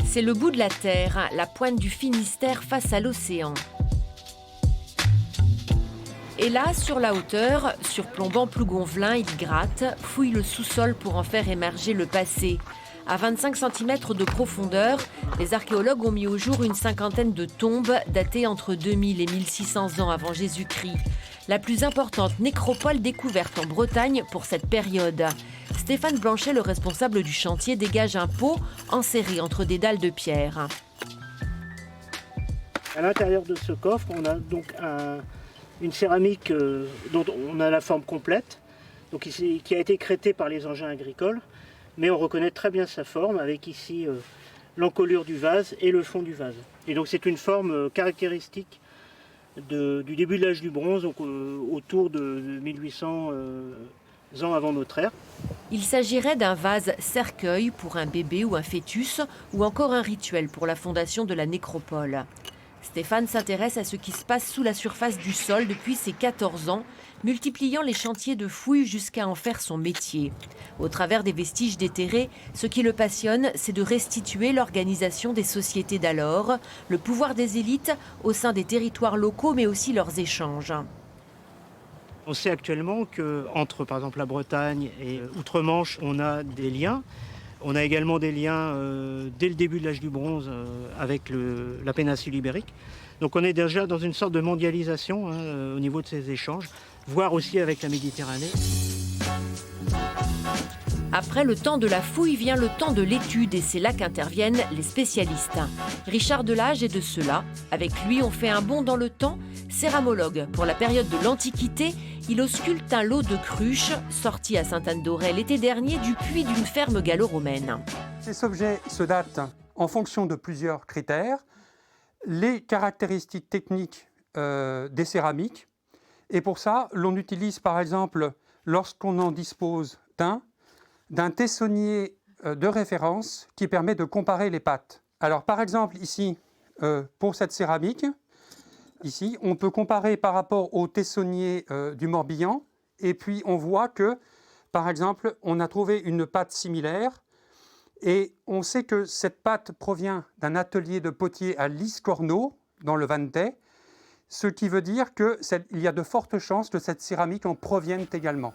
C'est le bout de la terre, la pointe du Finistère face à l'océan. Et là, sur la hauteur, surplombant Plougonvelin, il gratte, fouille le sous-sol pour en faire émerger le passé. À 25 cm de profondeur, les archéologues ont mis au jour une cinquantaine de tombes datées entre 2000 et 1600 ans avant Jésus-Christ. La plus importante nécropole découverte en Bretagne pour cette période. Stéphane Blanchet, le responsable du chantier, dégage un pot enserré entre des dalles de pierre. À l'intérieur de ce coffre, on a donc une céramique dont on a la forme complète, donc ici, qui a été crétée par les engins agricoles, mais on reconnaît très bien sa forme avec ici l'encolure du vase et le fond du vase. Et donc c'est une forme caractéristique du début de l'âge du bronze, donc autour de 1800 ans avant notre ère. Il s'agirait d'un vase cercueil pour un bébé ou un fœtus, ou encore un rituel pour la fondation de la nécropole. Stéphane s'intéresse à ce qui se passe sous la surface du sol depuis ses 14 ans, multipliant les chantiers de fouilles jusqu'à en faire son métier. Au travers des vestiges déterrés, ce qui le passionne, c'est de restituer l'organisation des sociétés d'alors, le pouvoir des élites au sein des territoires locaux, mais aussi leurs échanges. On sait actuellement qu'entre, par exemple, la Bretagne et Outre-Manche, on a des liens. On a également des liens dès le début de l'âge du bronze avec la péninsule ibérique. Donc on est déjà dans une sorte de mondialisation au niveau de ces échanges, voire aussi avec la Méditerranée. Après le temps de la fouille vient le temps de l'étude et c'est là qu'interviennent les spécialistes. Richard Delage est de ceux-là. Avec lui, on fait un bond dans le temps. Céramologue pour la période de l'Antiquité, il ausculte un lot de cruches sorti à Sainte-Anne-d'Auray l'été dernier du puits d'une ferme gallo-romaine. Ces objets se datent en fonction de plusieurs critères. Les caractéristiques techniques des céramiques. Et pour ça, l'on utilise par exemple, lorsqu'on en dispose d'un tessonnier de référence qui permet de comparer les pattes. Alors par exemple ici, pour cette céramique, ici, on peut comparer par rapport au tessonnier du Morbihan et puis on voit que, par exemple, on a trouvé une patte similaire et on sait que cette patte provient d'un atelier de potier à Liscorneau, dans le Vantais, ce qui veut dire qu'il y a de fortes chances que cette céramique en provienne également.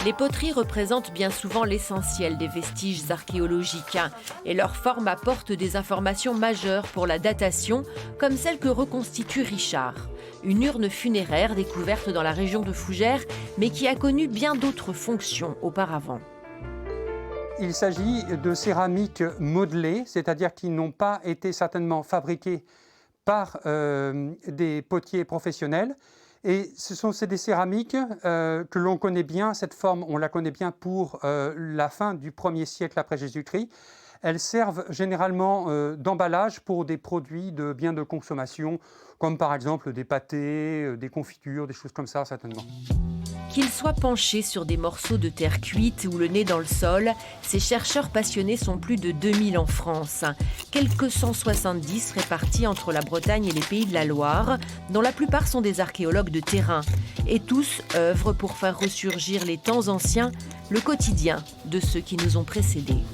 Les poteries représentent bien souvent l'essentiel des vestiges archéologiques et leur forme apporte des informations majeures pour la datation, comme celle que reconstitue Richard. Une urne funéraire découverte dans la région de Fougères, mais qui a connu bien d'autres fonctions auparavant. Il s'agit de céramiques modelées, c'est-à-dire qui n'ont pas été certainement fabriquées par des potiers professionnels. Et c'est des céramiques que l'on connaît bien, cette forme, on la connaît bien pour la fin du 1er siècle après Jésus-Christ. Elles servent généralement d'emballage pour des produits de biens de consommation, comme par exemple des pâtés, des confitures, des choses comme ça, certainement. Qu'ils soient penchés sur des morceaux de terre cuite ou le nez dans le sol, ces chercheurs passionnés sont plus de 2000 en France. Quelques 170 répartis entre la Bretagne et les Pays de la Loire, dont la plupart sont des archéologues de terrain. Et tous œuvrent pour faire ressurgir les temps anciens, le quotidien de ceux qui nous ont précédés.